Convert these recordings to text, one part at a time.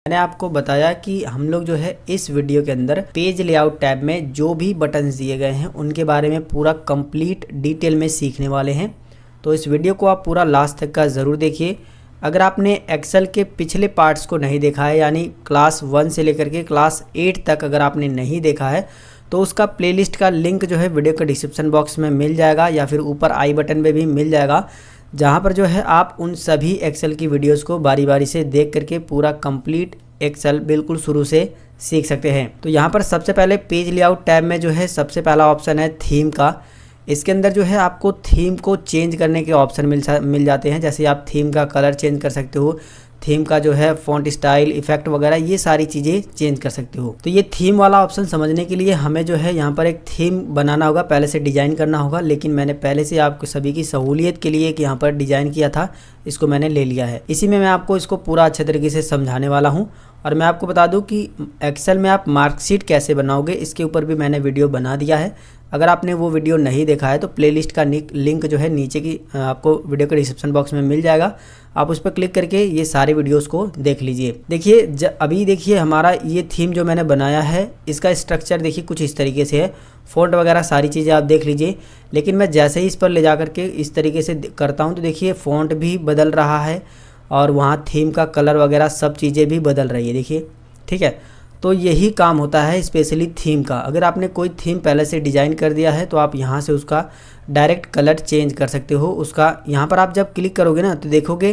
मैंने आपको बताया कि हम लोग जो है इस वीडियो के अंदर पेज लेआउट टैब में जो भी बटन्स दिए गए हैं उनके बारे में पूरा कंप्लीट डिटेल में सीखने वाले हैं। तो इस वीडियो को आप पूरा लास्ट तक का ज़रूर देखिए। अगर आपने एक्सेल के पिछले पार्ट्स को नहीं देखा है, यानी क्लास 1 से लेकर के क्लास 8 तक अगर आपने नहीं देखा है तो उसका प्लेलिस्ट का लिंक जो है वीडियो के डिस्क्रिप्शन बॉक्स में मिल जाएगा या फिर ऊपर आई बटन में भी मिल जाएगा, जहाँ पर जो है आप उन सभी एक्सेल की वीडियोस को बारी बारी से देख करके पूरा कंप्लीट एक्सेल बिल्कुल शुरू से सीख सकते हैं। तो यहाँ पर सबसे पहले पेज लेआउट टैब में जो है सबसे पहला ऑप्शन है थीम का। इसके अंदर जो है आपको थीम को चेंज करने के ऑप्शन मिल जाते हैं। जैसे आप थीम का कलर चेंज कर सकते हो, थीम का जो है फ़ॉन्ट स्टाइल, इफेक्ट वगैरह ये सारी चीज़ें चेंज कर सकते हो। तो ये थीम वाला ऑप्शन समझने के लिए हमें जो है यहाँ पर एक थीम बनाना होगा, पहले से डिज़ाइन करना होगा। लेकिन मैंने पहले से आपको सभी की सहूलियत के लिए एक यहाँ पर डिज़ाइन किया था, इसको मैंने ले लिया है। इसी में मैं आपको इसको पूरा अच्छे तरीके से समझाने वाला हूँ। और मैं आपको बता दूं कि एक्सेल में आप मार्कशीट कैसे बनाओगे इसके ऊपर भी मैंने वीडियो बना दिया है। अगर आपने वो वीडियो नहीं देखा है तो प्लेलिस्ट का लिंक जो है नीचे की आपको वीडियो के डिस्क्रिप्शन बॉक्स में मिल जाएगा। आप उस पर क्लिक करके ये सारे वीडियोस को देख लीजिए। देखिए अभी देखिए हमारा ये थीम जो मैंने बनाया है इसका स्ट्रक्चर देखिए कुछ इस तरीके से है। फ़ॉन्ट वगैरह सारी चीज़ें आप देख लीजिए। लेकिन मैं जैसे ही इस पर ले जा करके इस तरीके से करता हूँ तो देखिए फ़ॉन्ट भी बदल रहा है और वहाँ थीम का कलर वगैरह सब चीज़ें भी बदल रही है, देखिए। ठीक है, तो यही काम होता है स्पेशली थीम का। अगर आपने कोई थीम पहले से डिज़ाइन कर दिया है तो आप यहाँ से उसका डायरेक्ट कलर चेंज कर सकते हो। उसका यहाँ पर आप जब क्लिक करोगे ना तो देखोगे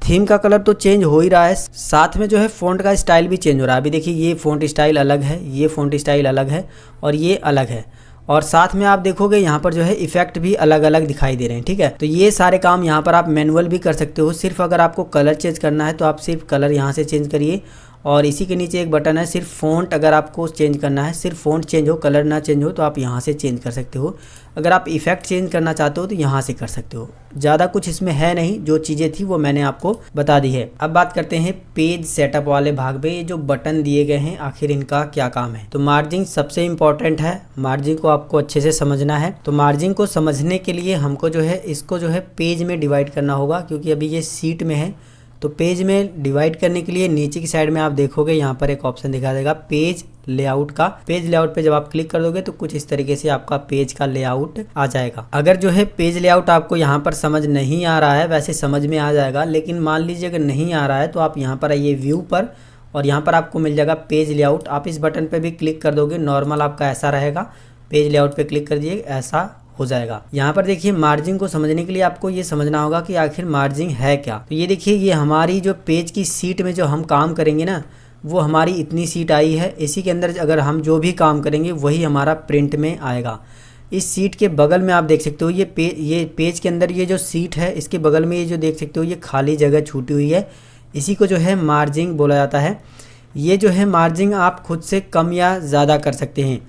थीम का कलर तो चेंज हो ही रहा है, साथ में जो है फ़ॉन्ट का स्टाइल भी चेंज हो रहा है। अभी देखिए ये फ़ॉन्ट स्टाइल अलग है, ये फ़ॉन्ट स्टाइल अलग है और ये अलग है। और साथ में आप देखोगे यहाँ पर जो है इफेक्ट भी अलग अलग दिखाई दे रहे हैं। ठीक है, तो ये सारे काम यहाँ पर आप मैनुअल भी कर सकते हो। सिर्फ अगर आपको कलर चेंज करना है तो आप सिर्फ कलर यहाँ से चेंज करिए। और इसी के नीचे एक बटन है सिर्फ फ़ॉन्ट, अगर आपको चेंज करना है, सिर्फ फ़ॉन्ट चेंज हो, कलर ना चेंज हो, तो आप यहाँ से चेंज कर सकते हो। अगर आप इफेक्ट चेंज करना चाहते हो तो यहाँ से कर सकते हो। ज़्यादा कुछ इसमें है नहीं, जो चीज़ें थी वो मैंने आपको बता दी है। अब बात करते हैं पेज सेटअप वाले भाग में। ये जो बटन दिए गए हैं आखिर इनका क्या काम है। तो मार्जिन सबसे इम्पॉर्टेंट है, मार्जिन को आपको अच्छे से समझना है। तो मार्जिन को समझने के लिए हमको जो है इसको जो है पेज में डिवाइड करना होगा, क्योंकि अभी ये सीट में है। तो पेज में डिवाइड करने के लिए नीचे की साइड में आप देखोगे यहाँ पर एक ऑप्शन दिखा देगा पेज लेआउट का। पेज लेआउट पे जब आप क्लिक कर दोगे तो कुछ इस तरीके से आपका पेज का लेआउट आ जाएगा। अगर जो है पेज लेआउट आपको यहाँ पर समझ नहीं आ रहा है, वैसे समझ में आ जाएगा, लेकिन मान लीजिए अगर नहीं आ रहा है तो आप यहाँ पर आइए व्यू पर और यहाँ पर आपको मिल जाएगा पेज लेआउट। आप इस बटन पर भी क्लिक कर दोगे, नॉर्मल आपका ऐसा रहेगा। पेज लेआउट पे क्लिक कर दिए, ऐसा हो जाएगा। यहाँ पर देखिए मार्जिन को समझने के लिए आपको ये समझना होगा कि आखिर मार्जिन है क्या। तो ये देखिए ये हमारी जो पेज की सीट में जो हम काम करेंगे ना, वो हमारी इतनी सीट आई है। इसी के अंदर अगर हम जो भी काम करेंगे वही हमारा प्रिंट में आएगा। इस सीट के बगल में आप देख सकते हो ये पेज के अंदर ये जो सीट है इसके बगल में ये जो देख सकते हो ये खाली जगह छूटी हुई है, इसी को जो है मार्जिन बोला जाता है। ये जो है मार्जिन आप खुद से कम या ज़्यादा कर सकते हैं।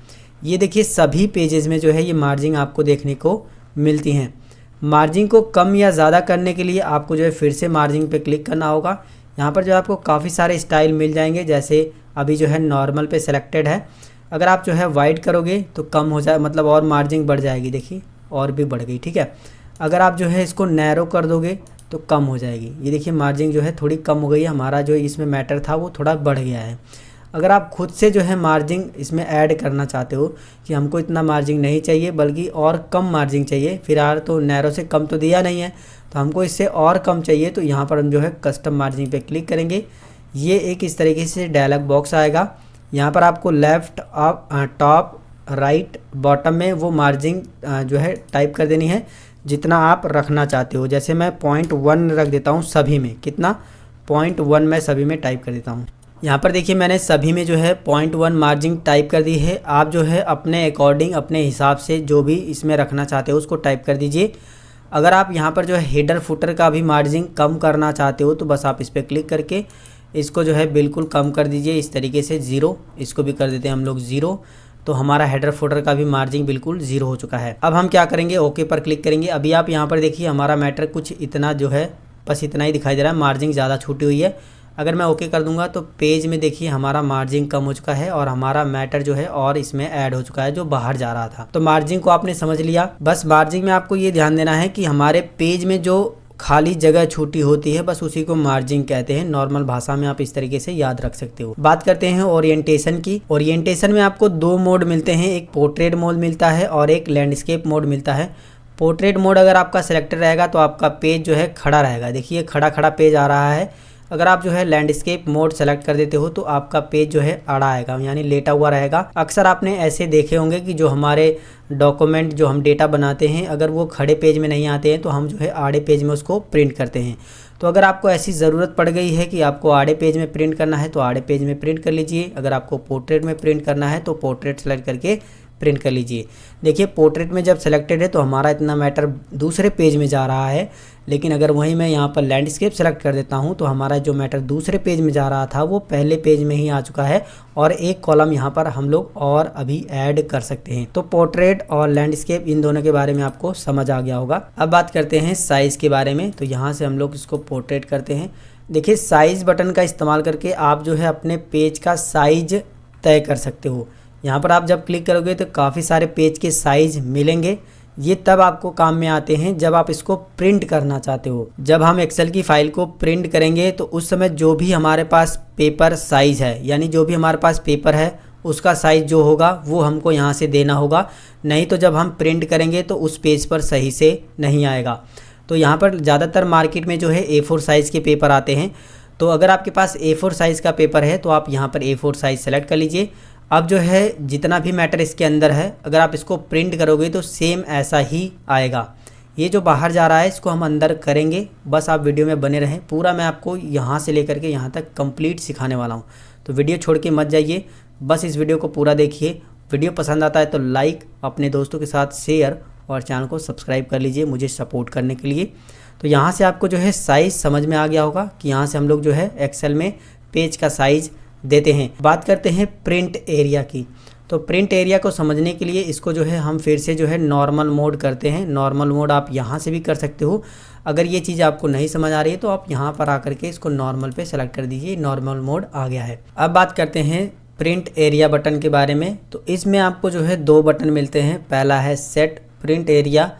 ये देखिए सभी पेजेस में जो है ये मार्जिन आपको देखने को मिलती हैं। मार्जिन को कम या ज़्यादा करने के लिए आपको जो है फिर से मार्जिन पे क्लिक करना होगा। यहाँ पर जो आपको काफ़ी सारे स्टाइल मिल जाएंगे, जैसे अभी जो है नॉर्मल पे सेलेक्टेड है। अगर आप जो है वाइड करोगे तो कम हो जाए, मतलब और मार्जिन बढ़ जाएगी, देखिए और भी बढ़ गई। ठीक है, अगर आप जो है इसको नैरो कर दोगे तो कम हो जाएगी। ये देखिए मार्जिन जो है थोड़ी कम हो गई है, हमारा जो इसमें मैटर था वो थोड़ा बढ़ गया है। अगर आप खुद से जो है मार्जिन इसमें ऐड करना चाहते हो कि हमको इतना मार्जिन नहीं चाहिए बल्कि और कम मार्जिन चाहिए, फिलहाल तो नैरो से कम तो दिया नहीं है तो हमको इससे और कम चाहिए, तो यहाँ पर हम जो है कस्टम मार्जिन पे क्लिक करेंगे। ये एक इस तरीके से डायलॉग बॉक्स आएगा। यहाँ पर आपको लेफ़्ट टॉप राइट बॉटम में वो मार्जिन जो है टाइप कर देनी है जितना आप रखना चाहते हो। जैसे मैं 0.1 रख देता हूँ सभी में, कितना 0.1 मैं सभी में टाइप कर देता हूँ। यहाँ पर देखिए मैंने सभी में जो है 0.1 मार्जिन टाइप कर दी है। आप जो है अपने अकॉर्डिंग अपने हिसाब से जो भी इसमें रखना चाहते हो उसको टाइप कर दीजिए। अगर आप यहाँ पर जो है हेडर फुटर का भी मार्जिन कम करना चाहते हो तो बस आप इस पर क्लिक करके इसको जो है बिल्कुल कम कर दीजिए, इस तरीके से 0, इसको भी कर देते हैं हम लोग 0। तो हमारा हेडर फुटर का भी मार्जिन बिल्कुल 0 हो चुका है। अब हम क्या करेंगे, ओके पर क्लिक करेंगे। अभी आप यहाँ पर देखिए हमारा मैटर कुछ इतना जो है बस इतना ही दिखाई दे रहा है, मार्जिन ज़्यादा छूटी हुई है। अगर मैं ओके कर दूंगा तो पेज में देखिए हमारा मार्जिन कम हो चुका है और हमारा मैटर जो है और इसमें ऐड हो चुका है जो बाहर जा रहा था। तो मार्जिन को आपने समझ लिया। बस मार्जिन में आपको ये ध्यान देना है कि हमारे पेज में जो खाली जगह छूटी होती है, बस उसी को मार्जिन कहते हैं। नॉर्मल भाषा में आप इस तरीके से याद रख सकते हो। बात करते हैं ओरिएंटेशन की। ओरिएंटेशन में आपको दो मोड मिलते हैं, एक पोर्ट्रेट मोड मिलता है और एक लैंडस्केप मोड मिलता है। पोर्ट्रेट मोड अगर आपका सिलेक्टेड रहेगा तो आपका पेज जो है खड़ा रहेगा, देखिए खड़ा खड़ा पेज आ रहा है। अगर आप जो है लैंडस्केप मोड सेलेक्ट कर देते हो तो आपका पेज जो है आड़ा आएगा, यानी लेटा हुआ रहेगा। अक्सर आपने ऐसे देखे होंगे कि जो हमारे डॉक्यूमेंट जो हम डेटा बनाते हैं, अगर वो खड़े पेज में नहीं आते हैं तो हम जो है आड़े पेज में उसको प्रिंट करते हैं। तो अगर आपको ऐसी ज़रूरत पड़ गई है कि आपको आड़े पेज में प्रिंट करना है तो आड़े पेज में प्रिंट कर लीजिए। अगर आपको पोर्ट्रेट में प्रिंट करना है तो पोर्ट्रेट सेलेक्ट करके प्रिंट कर लीजिए। देखिए पोर्ट्रेट में जब सेलेक्टेड है तो हमारा इतना मैटर दूसरे पेज में जा रहा है, लेकिन अगर वहीं मैं यहाँ पर लैंडस्केप सेलेक्ट कर देता हूँ तो हमारा जो मैटर दूसरे पेज में जा रहा था वो पहले पेज में ही आ चुका है और एक कॉलम यहाँ पर हम लोग और अभी ऐड कर सकते हैं। तो पोर्ट्रेट और लैंडस्केप इन दोनों के बारे में आपको समझ आ गया होगा। अब बात करते हैं साइज़ के बारे में। तो यहाँ से हम लोग इसको पोर्ट्रेट करते हैं। देखिए साइज़ बटन का इस्तेमाल करके आप जो है अपने पेज का साइज तय कर सकते हो। यहाँ पर आप जब क्लिक करोगे तो काफ़ी सारे पेज के साइज़ मिलेंगे। ये तब आपको काम में आते हैं जब आप इसको प्रिंट करना चाहते हो। जब हम एक्सेल की फ़ाइल को प्रिंट करेंगे तो उस समय जो भी हमारे पास पेपर साइज़ है, यानी जो भी हमारे पास पेपर है उसका साइज़ जो होगा वो हमको यहाँ से देना होगा। नहीं तो जब हम प्रिंट करेंगे तो उस पेज पर सही से नहीं आएगा। तो यहाँ पर ज़्यादातर मार्केट में जो है A4 साइज़ के पेपर आते हैं। तो अगर आपके पास A4 साइज़ का पेपर है तो आप यहाँ पर A4 साइज़ सेलेक्ट कर लीजिए। अब जो है जितना भी मैटर इसके अंदर है, अगर आप इसको प्रिंट करोगे तो सेम ऐसा ही आएगा। ये जो बाहर जा रहा है इसको हम अंदर करेंगे। बस आप वीडियो में बने रहें, पूरा मैं आपको यहाँ से लेकर के यहाँ तक कंप्लीट सिखाने वाला हूँ। तो वीडियो छोड़ के मत जाइए, बस इस वीडियो को पूरा देखिए। वीडियो पसंद आता है तो लाइक, अपने दोस्तों के साथ शेयर और चैनल को सब्सक्राइब कर लीजिए मुझे सपोर्ट करने के लिए। तो यहाँ से आपको जो है साइज़ समझ में आ गया होगा कि यहाँ से हम लोग जो है एक्सेल में पेज का साइज़ देते हैं। बात करते हैं प्रिंट एरिया की। तो प्रिंट एरिया को समझने के लिए इसको जो है हम फिर से जो है नॉर्मल मोड करते हैं। नॉर्मल मोड आप यहाँ से भी कर सकते हो। अगर ये चीज़ आपको नहीं समझ आ रही है तो आप यहाँ पर आकर के इसको नॉर्मल पे सेलेक्ट कर दीजिए, नॉर्मल मोड आ गया है। अब बात करते हैं प्रिंट एरिया बटन के बारे में। तो इसमें आपको जो है दो बटन मिलते हैं। पहला है सेट प्रिंट एरिया।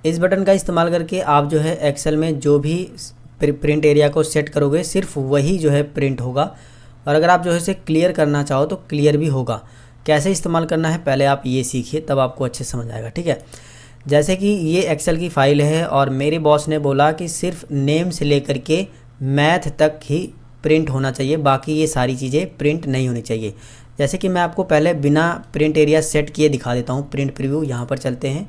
इस बटन का इस्तेमाल करके आप जो है एक्सेल में जो भी प्रिंट एरिया को सेट करोगे सिर्फ वही जो है प्रिंट होगा। और अगर आप जो है इसे क्लियर करना चाहो तो क्लियर भी होगा। कैसे इस्तेमाल करना है पहले आप ये सीखिए, तब आपको अच्छे समझ आएगा, ठीक है। जैसे कि ये एक्सेल की फ़ाइल है और मेरे बॉस ने बोला कि सिर्फ नेम से लेकर के मैथ तक ही प्रिंट होना चाहिए, बाकी ये सारी चीज़ें प्रिंट नहीं होनी चाहिए। जैसे कि मैं आपको पहले बिना प्रिंट एरिया सेट किए दिखा देता हूँ। प्रिंट प्रीव्यू यहाँ पर चलते हैं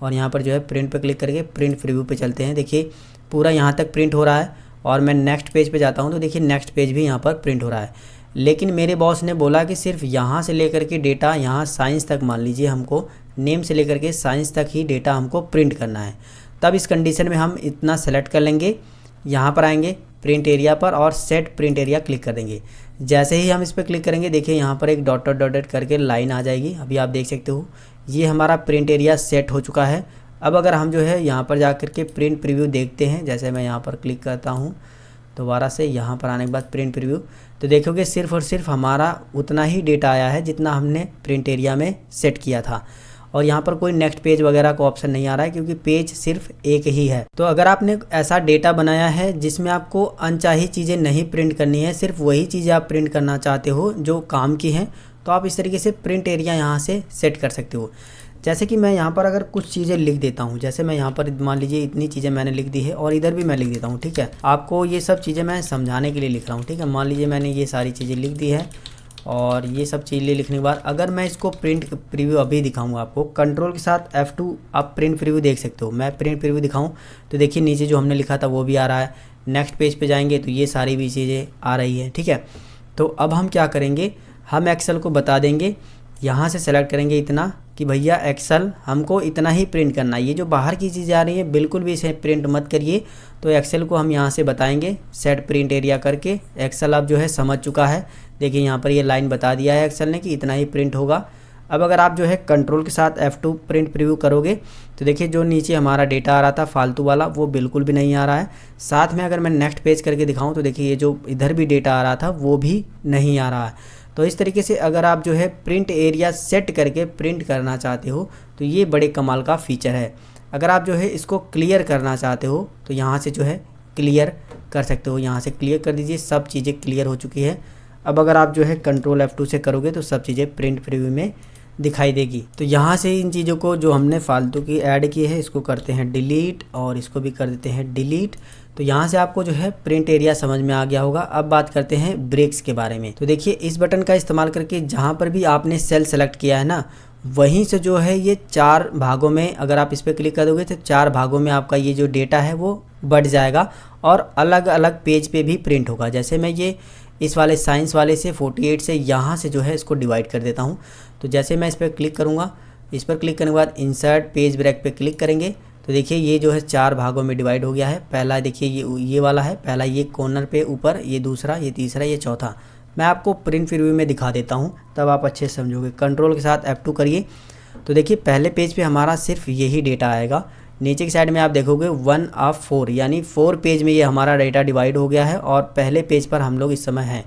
और यहाँ पर जो है प्रिंट पर क्लिक करके प्रिंट प्रीव्यू पे चलते हैं। देखिए पूरा यहाँ तक प्रिंट हो रहा है और मैं नेक्स्ट पेज पे जाता हूँ तो देखिए नेक्स्ट पेज भी यहाँ पर प्रिंट हो रहा है। लेकिन मेरे बॉस ने बोला कि सिर्फ यहाँ से लेकर के डेटा यहाँ साइंस तक, मान लीजिए हमको नेम से लेकर के साइंस तक ही डेटा हमको प्रिंट करना है। तब इस कंडीशन में हम इतना सेलेक्ट कर लेंगे, यहाँ पर आएंगे प्रिंट एरिया पर और सेट प्रिंट एरिया क्लिक कर देंगे। जैसे ही हम इस पर क्लिक करेंगे देखिए यहाँ पर एक डॉट डॉट डॉट डॉट करके लाइन आ जाएगी। अभी आप देख सकते हो ये हमारा प्रिंट एरिया सेट हो चुका है। अब अगर हम जो है यहाँ पर जा कर के प्रिंट प्रीव्यू देखते हैं, जैसे मैं यहाँ पर क्लिक करता हूँ दोबारा से, यहाँ पर आने के बाद प्रिंट प्रीव्यू, तो देखोगे सिर्फ और सिर्फ हमारा उतना ही डेटा आया है जितना हमने प्रिंट एरिया में सेट किया था। और यहाँ पर कोई नेक्स्ट पेज वगैरह का ऑप्शन नहीं आ रहा है क्योंकि पेज सिर्फ एक ही है। तो अगर आपने ऐसा डेटा बनाया है जिसमें आपको अनचाही चीज़ें नहीं प्रिंट करनी है, सिर्फ वही चीज़ें आप प्रिंट करना चाहते हो जो काम की हैं, तो आप इस तरीके से प्रिंट एरिया यहाँ से सेट कर सकते हो। जैसे कि मैं यहाँ पर अगर कुछ चीज़ें लिख देता हूँ, जैसे मैं यहाँ पर मान लीजिए इतनी चीज़ें मैंने लिख दी है और इधर भी मैं लिख देता हूँ, ठीक है। आपको ये सब चीज़ें मैं समझाने के लिए लिख रहा हूँ, ठीक है। मान लीजिए मैंने ये सारी चीज़ें लिख दी है और ये सब चीज़ें लिखने के बाद अगर मैं इसको प्रिंट प्रीव्यू अभी दिखाऊंगा आपको, कंट्रोल के साथ F2 आप प्रिंट प्रीव्यू देख सकते हो। मैं प्रिंट प्रीव्यू दिखाऊँ तो देखिए नीचे जो हमने लिखा था वो भी आ रहा है। नेक्स्ट पेज पे जाएंगे तो ये सारी भी चीज़ें आ रही है, ठीक है। तो अब हम क्या करेंगे, हम एक्सेल को बता देंगे, यहाँ से सेलेक्ट करेंगे इतना कि भैया एक्सेल हमको इतना ही प्रिंट करना है। ये जो बाहर की चीज़ें आ रही है बिल्कुल भी इसे प्रिंट मत करिए। तो एक्सेल को हम यहाँ से बताएंगे सेट प्रिंट एरिया करके। एक्सेल अब जो है समझ चुका है। देखिए यहाँ पर ये लाइन बता दिया है एक्सेल ने कि इतना ही प्रिंट होगा। अब अगर आप जो है कंट्रोल के साथ F2 प्रिंट प्रीव्यू करोगे तो देखिए जो नीचे हमारा डेटा आ रहा था फालतू वाला वो बिल्कुल भी नहीं आ रहा है। साथ में अगर मैं नेक्स्ट पेज करके दिखाऊँ तो देखिए ये जो इधर भी डेटा आ रहा था वो भी नहीं आ रहा है। तो इस तरीके से अगर आप जो है प्रिंट एरिया सेट करके प्रिंट करना चाहते हो तो ये बड़े कमाल का फीचर है। अगर आप जो है इसको क्लियर करना चाहते हो तो यहाँ से जो है क्लियर कर सकते हो, यहाँ से क्लियर कर दीजिए। सब चीज़ें क्लियर हो चुकी है। अब अगर आप जो है कंट्रोल F2 से करोगे तो सब चीज़ें प्रिंट प्रीव्यू में दिखाई देगी। तो यहाँ से इन चीज़ों को जो हमने फालतू की ऐड की है इसको करते हैं डिलीट और इसको भी कर देते हैं डिलीट। तो यहाँ से आपको जो है प्रिंट एरिया समझ में आ गया होगा। अब बात करते हैं ब्रेक्स के बारे में। तो देखिए इस बटन का इस्तेमाल करके जहाँ पर भी आपने सेल सेलेक्ट किया है ना, वहीं से जो है ये 4 भागों में, अगर आप इस पर क्लिक कर दोगे तो 4 भागों में आपका ये जो डेटा है वो बढ़ जाएगा और अलग अलग पेज पे भी प्रिंट होगा। जैसे मैं ये इस वाले साइंस वाले से 48 से यहाँ से जो है इसको डिवाइड कर देता हूँ। तो जैसे मैं इस पर क्लिक करूँगा, इस पर क्लिक करने के बाद इंसर्ट पेज ब्रेक पे क्लिक करेंगे तो देखिए ये जो है 4 भागों में डिवाइड हो गया है। पहला देखिए ये वाला है, पहला ये कॉर्नर पे ऊपर, ये दूसरा, ये तीसरा, ये चौथा। मैं आपको प्रिंट प्रीव्यू में दिखा देता हूँ तब आप अच्छे से समझोगे। कंट्रोल के साथ F2 करिए तो देखिए पहले पेज पे हमारा सिर्फ यही डेटा आएगा। नीचे की साइड में आप देखोगे 1 ऑफ 4 यानी 4 पेज में ये हमारा डेटा डिवाइड हो गया है और पहले पेज पर हम लोग इस समय हैं।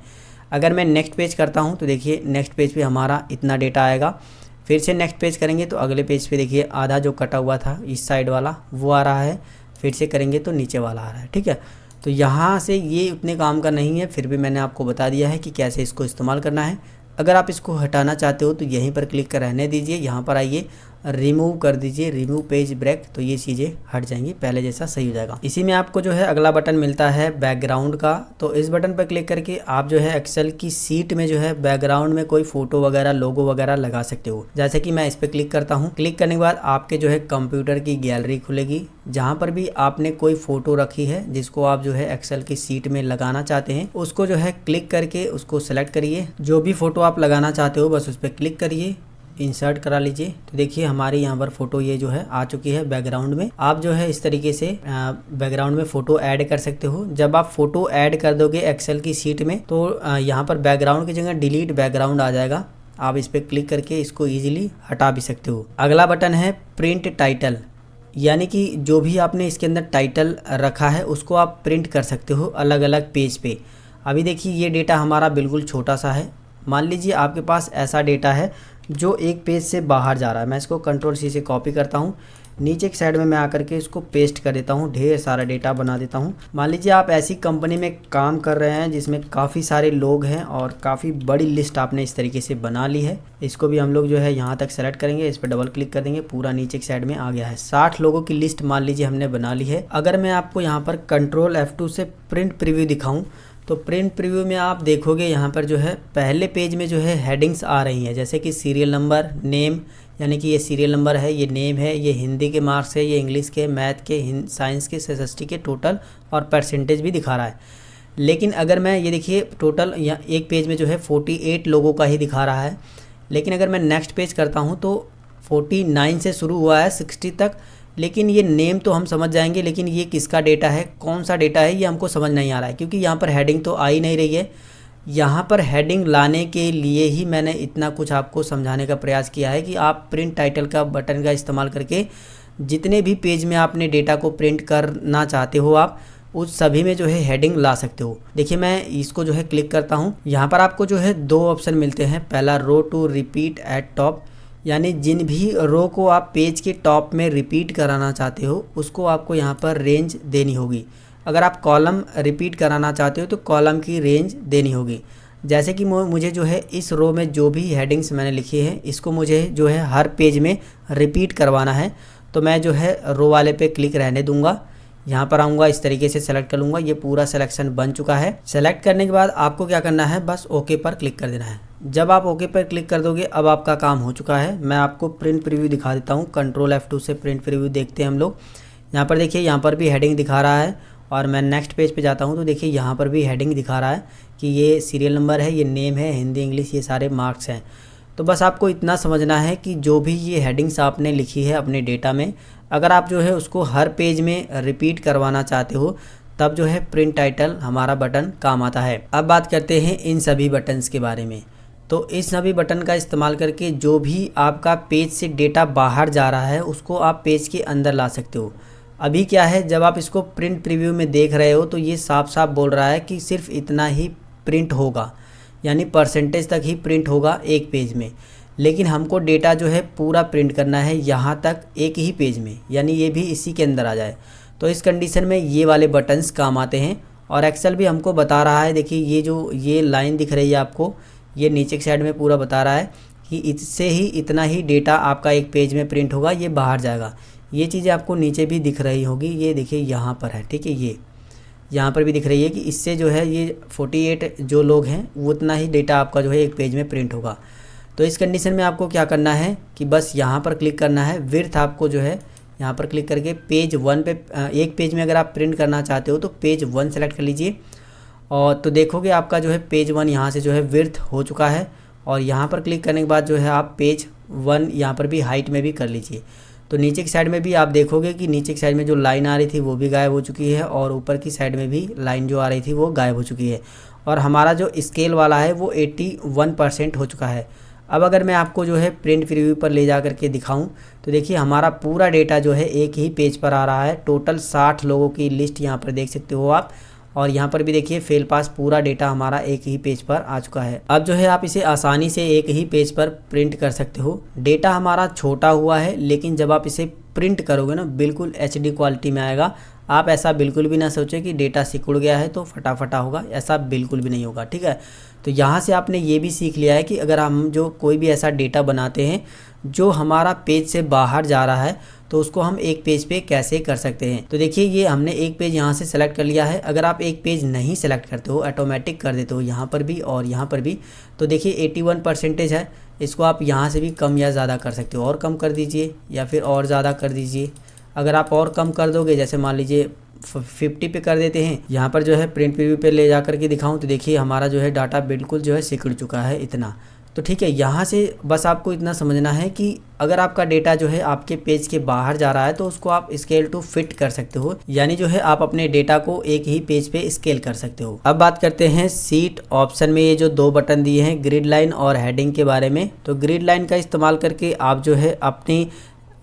अगर मैं नेक्स्ट पेज करता हूँ तो देखिए नेक्स्ट पेज पे हमारा इतना डेटा आएगा। फिर से नेक्स्ट पेज करेंगे तो अगले पेज पे देखिए आधा जो कटा हुआ था इस साइड वाला वो आ रहा है। फिर से करेंगे तो नीचे वाला आ रहा है। ठीक है, तो यहाँ से ये उतने काम का नहीं है, फिर भी मैंने आपको बता दिया है कि कैसे इसको इस्तेमाल करना है। अगर आप इसको हटाना चाहते हो तो यहीं पर क्लिक कर रहने दीजिए, यहाँ पर आइए रिमूव कर दीजिए, रिमूव पेज ब्रेक, तो ये चीज़ें हट जाएंगी, पहले जैसा सही हो जाएगा। इसी में आपको जो है अगला बटन मिलता है बैकग्राउंड का। तो इस बटन पर क्लिक करके आप जो है एक्सेल की सीट में जो है बैकग्राउंड में कोई फोटो वगैरह लोगो वगैरह लगा सकते हो। जैसे कि मैं इस पर क्लिक करता हूँ। क्लिक करने के बाद आपके जो है कंप्यूटर की गैलरी खुलेगी। जहाँ पर भी आपने कोई फोटो रखी है जिसको आप जो है एक्सेल की सीट में लगाना चाहते हैं उसको जो है क्लिक करके उसको सेलेक्ट करिए। जो भी फोटो आप लगाना चाहते हो बस उस पर क्लिक करिए, इंसर्ट करा लीजिए। तो देखिए हमारी यहाँ पर फोटो ये जो है आ चुकी है बैकग्राउंड में। आप जो है इस तरीके से बैकग्राउंड में फ़ोटो ऐड कर सकते हो। जब आप फ़ोटो ऐड कर दोगे एक्सेल की शीट में तो यहाँ पर बैकग्राउंड की जगह डिलीट बैकग्राउंड आ जाएगा। आप इस पर क्लिक करके इसको ईजिली हटा भी सकते हो। अगला बटन है प्रिंट टाइटल, यानी कि जो भी आपने इसके अंदर टाइटल रखा है उसको आप प्रिंट कर सकते हो अलग अलग पेज पे। अभी देखिए ये डेटा हमारा बिल्कुल छोटा सा है। मान लीजिए आपके पास ऐसा डेटा है जो एक पेज से बाहर जा रहा है। मैं इसको कंट्रोल C से कॉपी करता हूँ, नीचे की साइड में मैं आकर के इसको पेस्ट कर देता हूँ, ढेर सारा डेटा बना देता हूँ। मान लीजिए आप ऐसी कंपनी में काम कर रहे हैं जिसमें काफ़ी सारे लोग हैं और काफ़ी बड़ी लिस्ट आपने इस तरीके से बना ली है। इसको भी हम लोग जो है यहाँ तक सेलेक्ट करेंगे, इस पर डबल क्लिक कर देंगे, पूरा नीचे की साइड में आ गया है। 60 लोगों की लिस्ट मान लीजिए हमने बना ली है। अगर मैं आपको यहाँ पर कंट्रोल F2 से प्रिंट प्रीव्यू दिखाऊँ तो प्रिंट प्रीव्यू में आप देखोगे यहाँ पर जो है पहले पेज में जो है हेडिंग्स आ रही हैं, जैसे कि सीरियल नंबर, नेम, यानी कि ये सीरियल नंबर है, ये नेम है, ये हिंदी के मार्क्स है, ये इंग्लिश के, मैथ के, साइंस के, SST के टोटल और परसेंटेज भी दिखा रहा है। लेकिन अगर मैं ये देखिए टोटल या एक पेज में जो है 48 लोगों का ही दिखा रहा है। लेकिन अगर मैं नेक्स्ट पेज करता हूँ तो 49 से शुरू हुआ है 60 तक। लेकिन ये नेम तो हम समझ जाएंगे, लेकिन ये किसका डेटा है, कौन सा डेटा है, ये हमको समझ नहीं आ रहा है क्योंकि यहाँ पर हेडिंग तो आ ही नहीं रही है। यहाँ पर हेडिंग लाने के लिए ही मैंने इतना कुछ आपको समझाने का प्रयास किया है कि आप प्रिंट टाइटल का बटन का इस्तेमाल करके जितने भी पेज में आपने डेटा को प्रिंट करना चाहते हो आप उस सभी में जो है हेडिंग ला सकते हो। देखिए मैं इसको जो है क्लिक करता हूँ। यहाँ पर आपको जो है 2 ऑप्शन मिलते हैं। पहला रो टू रिपीट एट टॉप, यानी जिन भी रो को आप पेज के टॉप में रिपीट कराना चाहते हो उसको आपको यहाँ पर रेंज देनी होगी। अगर आप कॉलम रिपीट कराना चाहते हो तो कॉलम की रेंज देनी होगी। जैसे कि मुझे जो है इस रो में जो भी हेडिंग्स मैंने लिखी है इसको मुझे जो है हर पेज में रिपीट करवाना है, तो मैं जो है रो वाले पे क्लिक रहने दूंगा। यहाँ पर आऊँगा, इस तरीके से सेलेक्ट कर लूँगा। ये पूरा सिलेक्शन बन चुका है। सेलेक्ट करने के बाद आपको क्या करना है, बस ओके पर क्लिक कर देना है। जब आप ओके पर क्लिक कर दोगे अब आपका काम हो चुका है। मैं आपको प्रिंट प्रीव्यू दिखा देता हूँ। कंट्रोल F2 से प्रिंट प्रीव्यू देखते हैं हम लोग। यहाँ पर देखिए यहाँ पर भी हेडिंग दिखा रहा है और मैं नेक्स्ट पेज पे जाता हूँ तो देखिए यहाँ पर भी हेडिंग दिखा रहा है कि ये सीरियल नंबर है, ये नेम है, हिंदी इंग्लिश ये सारे मार्क्स हैं। तो बस आपको इतना समझना है कि जो भी ये हेडिंग्स आपने लिखी है अपने डेटा में, अगर आप जो है उसको हर पेज में रिपीट करवाना चाहते हो तब जो है प्रिंट टाइटल हमारा बटन काम आता है। अब बात करते हैं इन सभी बटन्स के बारे में। तो इस सभी बटन का इस्तेमाल करके जो भी आपका पेज से डेटा बाहर जा रहा है उसको आप पेज के अंदर ला सकते हो। अभी क्या है, जब आप इसको प्रिंट प्रीव्यू में देख रहे हो तो ये साफ साफ बोल रहा है कि सिर्फ इतना ही प्रिंट होगा, यानी परसेंटेज तक ही प्रिंट होगा एक पेज में। लेकिन हमको डेटा जो है पूरा प्रिंट करना है यहाँ तक एक ही पेज में, यानी ये भी इसी के अंदर आ जाए। तो इस कंडीशन में ये वाले बटन्स काम आते हैं। और एक्सेल भी हमको बता रहा है, देखिए ये लाइन दिख रही है आपको, ये नीचे की साइड में पूरा बता रहा है कि इससे ही इतना ही डेटा आपका एक पेज में प्रिंट होगा, ये बाहर जाएगा। ये चीज़ें आपको नीचे भी दिख रही होगी, ये देखिए यहाँ पर है, ठीक है, ये यहाँ पर भी दिख रही है कि इससे जो है ये 48 जो लोग हैं वो उतना ही डेटा आपका जो है एक पेज में प्रिंट होगा। तो इस कंडीशन में आपको क्या करना है कि बस यहाँ पर क्लिक करना है, विड्थ आपको जो है यहाँ पर क्लिक करके पेज 1 पे, एक पेज में अगर आप प्रिंट करना चाहते हो तो पेज 1 सेलेक्ट कर लीजिए। और तो देखोगे आपका जो है पेज 1 यहाँ से जो है विड्थ हो चुका है। और यहाँ पर क्लिक करने के बाद जो है आप पेज 1 यहाँ पर भी हाइट में भी कर लीजिए। तो नीचे की साइड में भी आप देखोगे कि नीचे की साइड में जो लाइन आ रही थी वो भी गायब हो चुकी है, और ऊपर की साइड में भी लाइन जो आ रही थी वो गायब हो चुकी है। और हमारा जो स्केल वाला है वो 81% हो चुका है। अब अगर मैं आपको जो है प्रिंट प्रीव्यू पर ले जा करके दिखाऊं तो देखिए हमारा पूरा डेटा जो है एक ही पेज पर आ रहा है। टोटल 60 लोगों की लिस्ट यहाँ पर देख सकते हो आप। और यहाँ पर भी देखिए फेल पास पूरा डेटा हमारा एक ही पेज पर आ चुका है। अब जो है आप इसे आसानी से एक ही पेज पर प्रिंट कर सकते हो। डेटा हमारा छोटा हुआ है, लेकिन जब आप इसे प्रिंट करोगे ना बिल्कुल HD क्वालिटी में आएगा। आप ऐसा बिल्कुल भी ना सोचें कि डेटा सिकुड़ गया है तो फटाफटा होगा, ऐसा बिल्कुल भी नहीं होगा, ठीक है। तो यहाँ से आपने ये भी सीख लिया है कि अगर हम जो कोई भी ऐसा डेटा बनाते हैं जो हमारा पेज से बाहर जा रहा है तो उसको हम एक पेज पे कैसे कर सकते हैं। तो देखिए ये हमने एक पेज यहाँ से सेलेक्ट कर लिया है। अगर आप एक पेज नहीं सेलेक्ट करते हो, ऑटोमेटिक कर देते हो यहाँ पर भी और यहाँ पर भी, तो देखिए 81% है। इसको आप यहाँ से भी कम या ज़्यादा कर सकते हो, और कम कर दीजिए या फिर और ज़्यादा कर दीजिए। अगर आप और कम कर दोगे, जैसे मान लीजिए 50 पे कर देते हैं, यहाँ पर जो है प्रिंट प्रीव्यू पे ले जा करके दिखाऊं तो देखिए हमारा जो है डाटा बिल्कुल जो है सिकुड़ चुका है इतना। तो ठीक है, यहाँ से बस आपको इतना समझना है कि अगर आपका डेटा जो है आपके पेज के बाहर जा रहा है तो उसको आप स्केल टू फिट कर सकते हो, यानी जो है आप अपने डेटा को एक ही पेज पे स्केल कर सकते हो। अब बात करते हैं सीट ऑप्शन में ये जो 2 बटन दिए हैं ग्रिड लाइन और हेडिंग के बारे में। तो ग्रिड लाइन का इस्तेमाल करके आप जो है अपनी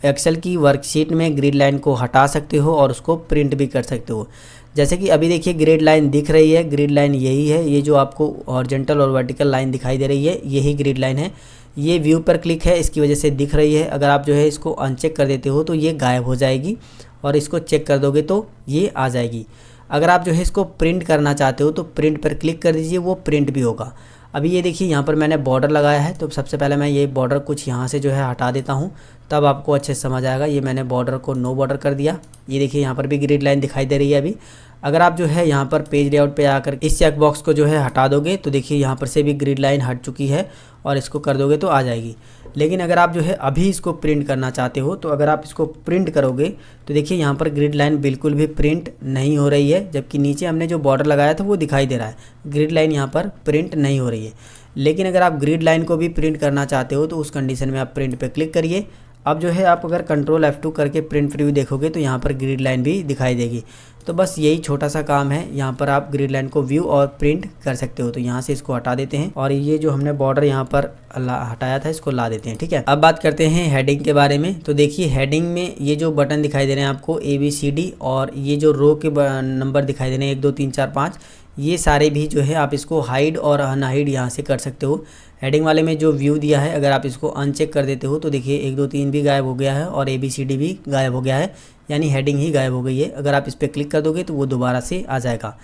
एक्सेल की वर्कशीट में ग्रिड लाइन को हटा सकते हो और उसको प्रिंट भी कर सकते हो। जैसे कि अभी देखिए ग्रिड लाइन दिख रही है, ग्रिड लाइन यही है, ये जो आपको हॉरिजॉन्टल और वर्टिकल लाइन दिखाई दे रही है यही ग्रिड लाइन है। ये व्यू पर क्लिक है, इसकी वजह से दिख रही है। अगर आप जो है इसको अनचेक कर देते हो तो ये गायब हो जाएगी, और इसको चेक कर दोगे तो ये आ जाएगी। अगर आप जो है इसको प्रिंट करना चाहते हो तो प्रिंट पर क्लिक कर दीजिए, वो प्रिंट भी होगा। अभी ये देखिए यहाँ पर मैंने बॉर्डर लगाया है, तो सबसे पहले मैं ये बॉर्डर कुछ यहाँ से जो है हटा देता हूँ, तब आपको अच्छे से समझ आएगा। ये मैंने बॉर्डर को नो बॉर्डर कर दिया। ये देखिए यहाँ पर भी ग्रिड लाइन दिखाई दे रही है अभी। अगर आप जो है यहाँ पर पेज लेआउट पे आकर इस चेक बॉक्स को जो है हटा दोगे तो देखिए यहाँ पर से भी ग्रिड लाइन हट चुकी है, और इसको कर दोगे तो आ जाएगी। लेकिन अगर आप जो है अभी इसको प्रिंट करना चाहते हो तो अगर आप इसको प्रिंट करोगे तो देखिए यहाँ पर ग्रिड लाइन बिल्कुल भी प्रिंट नहीं हो रही है, जबकि नीचे हमने जो बॉर्डर लगाया था वो दिखाई दे रहा है। ग्रिड लाइन यहाँ पर प्रिंट नहीं हो रही है। लेकिन अगर आप ग्रिड लाइन को भी प्रिंट करना चाहते हो तो उस कंडीशन में आप प्रिंट पे क्लिक करिए। अब जो है आप अगर कंट्रोल F2 करके प्रिंट प्रीव्यू देखोगे तो यहाँ पर ग्रिड लाइन भी दिखाई देगी। तो बस यही छोटा सा काम है, यहाँ पर आप ग्रिड लाइन को व्यू और प्रिंट कर सकते हो। तो यहाँ से इसको हटा देते हैं, और ये जो हमने बॉर्डर यहाँ पर हटाया था इसको ला देते हैं, ठीक है। अब बात करते हैं हेडिंग के बारे में। तो देखिए हेडिंग में ये जो बटन दिखाई दे रहे हैं आपको ABCD, और ये जो रो के नंबर दिखाई दे रहे हैं 1 2 3 4 5, ये सारे भी जो है आप इसको हाइड और अनहाइड यहाँ से कर सकते हो। हेडिंग वाले में जो व्यू दिया है, अगर आप इसको अनचेक कर देते हो तो देखिए 1 2 3 भी गायब हो गया है और ABCD भी गायब हो गया है, यानी हेडिंग ही गायब हो गई है। अगर आप इस पर क्लिक कर दोगे तो वो दोबारा से आ जाएगा।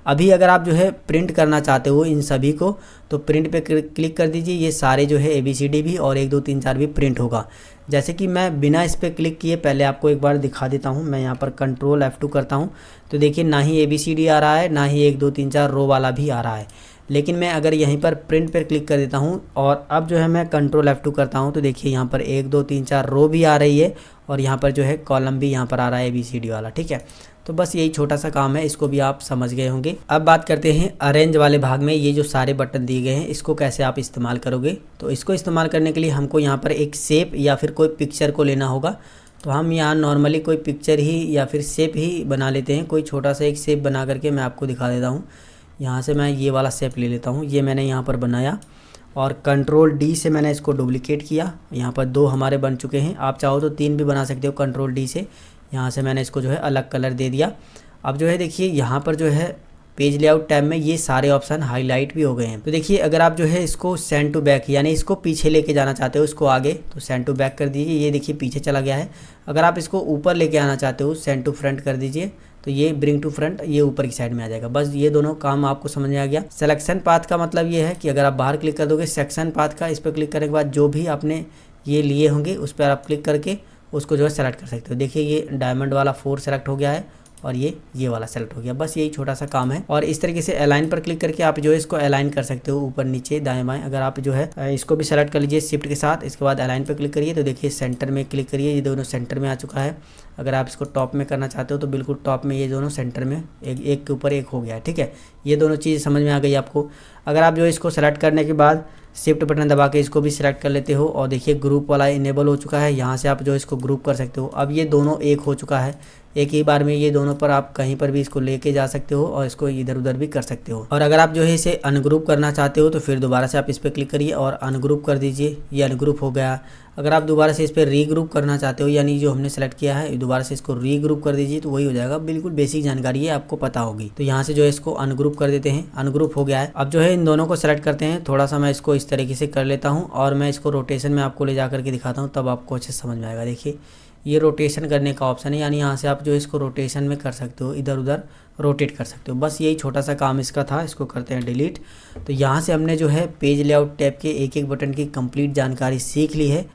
अभी अगर आप जो है प्रिंट करना चाहते हो इन सभी को तो प्रिंट पे क्लिक कर दीजिए। ये सारे जो है ABCD भी और 1 2 3 4 भी प्रिंट होगा। जैसे कि मैं बिना इस पर क्लिक किए पहले आपको एक बार दिखा देता हूँ। मैं यहाँ पर कंट्रोल F2 करता हूँ तो देखिए ना ही ABCD आ रहा है, ना ही 1 2 3 4 रो वाला भी आ रहा है। लेकिन मैं अगर यहीं पर प्रिंट पर क्लिक कर देता हूँ और अब जो है मैं कंट्रोल F2 करता हूँ तो देखिए यहाँ पर 1 2 3 4 रो भी आ रही है, और यहाँ पर जो है कॉलम भी यहाँ पर आ रहा है ABCD वाला, ठीक है। तो बस यही छोटा सा काम है, इसको भी आप समझ गए होंगे। अब बात करते हैं अरेंज वाले भाग में। ये जो सारे बटन दिए गए हैं इसको कैसे आप इस्तेमाल करोगे। तो इसको इस्तेमाल करने के लिए हमको यहाँ पर एक शेप या फिर कोई पिक्चर को लेना होगा। तो हम यहाँ नॉर्मली कोई पिक्चर ही या फिर शेप ही बना लेते हैं। कोई छोटा सा एक शेप बना करके मैं आपको दिखा देता हूँ। यहाँ से मैं ये वाला शेप ले लेता हूँ। ये मैंने यहाँ पर बनाया और कंट्रोल D से मैंने इसको डुप्लीकेट किया। यहाँ पर 2 हमारे बन चुके हैं। आप चाहो तो 3 भी बना सकते हो कंट्रोल D से। यहाँ से मैंने इसको जो है अलग कलर दे दिया। अब जो है देखिए यहाँ पर जो है पेज लेआउट टैब में ये सारे ऑप्शन हाईलाइट भी हो गए हैं। तो देखिए अगर आप जो है इसको सेंड टू बैक यानी इसको पीछे लेके जाना चाहते हो इसको आगे, तो सेंड टू बैक कर दीजिए, ये देखिए पीछे चला गया है। अगर आप इसको ऊपर लेके आना चाहते हो सेंड टू फ्रंट कर दीजिए, तो ये ब्रिंग टू फ्रंट ये ऊपर की साइड में आ जाएगा। बस ये दोनों काम आपको समझ में आ गया। सिलेक्शन पाथ का मतलब ये है कि अगर आप बाहर क्लिक कर दोगे सेक्शन पाथ का, इस पर क्लिक करने के बाद जो भी आपने ये लिए होंगे उस पर आप क्लिक करके उसको जो है सेलेक्ट कर सकते हो। देखिए ये डायमंड वाला 4 सेलेक्ट हो गया है और ये वाला सेलेक्ट हो गया। बस यही छोटा सा काम है। और इस तरीके से अलाइन पर क्लिक करके आप जो है इसको अलाइन कर सकते हो ऊपर नीचे दाएं बाएं। अगर आप जो है इसको भी सेलेक्ट कर लीजिए शिफ्ट के साथ, इसके बाद अलाइन पर क्लिक करिए तो देखिए सेंटर में क्लिक करिए, ये दोनों सेंटर में आ चुका है। अगर आप इसको टॉप में करना चाहते हो तो बिल्कुल टॉप में ये दोनों सेंटर में एक के ऊपर एक हो गया है। ठीक है, ये दोनों चीज़ समझ में आ गई आपको। अगर आप जो है इसको सेलेक्ट करने के बाद शिफ्ट बटन दबा के इसको भी सिलेक्ट कर लेते हो और देखिए ग्रुप वाला इनेबल हो चुका है। यहाँ से आप जो इसको ग्रुप कर सकते हो। अब ये दोनों एक हो चुका है, एक ही बार में ये दोनों पर आप कहीं पर भी इसको लेके जा सकते हो और इसको इधर उधर भी कर सकते हो। और अगर आप जो है इसे अनग्रुप करना चाहते हो तो फिर दोबारा से आप इस पर क्लिक करिए और अनग्रुप कर दीजिए, ये अनग्रुप हो गया। अगर आप दोबारा से इस पर रीग्रुप करना चाहते हो यानी जो हमने सेलेक्ट किया है दोबारा से इसको रीग्रुप कर दीजिए तो वही हो जाएगा। बिल्कुल बेसिक जानकारी है, आपको पता होगी। तो यहाँ से जो है इसको अनग्रुप कर देते हैं, अनग्रुप हो गया है। अब जो है इन दोनों को सेलेक्ट करते हैं। थोड़ा सा मैं इसको इस तरीके से कर लेता हूँ और मैं इसको रोटेशन में आपको ले जा करके दिखाता हूँ, तब आपको अच्छे समझ में आएगा। देखिए ये रोटेशन करने का ऑप्शन है, यानी यहाँ से आप जो इसको रोटेशन में कर सकते हो, इधर उधर रोटेट कर सकते हो। बस यही छोटा सा काम इसका था, इसको करते हैं डिलीट। तो यहाँ से हमने जो है पेज लेआउट टैब के एक एक बटन की कंप्लीट जानकारी सीख ली है।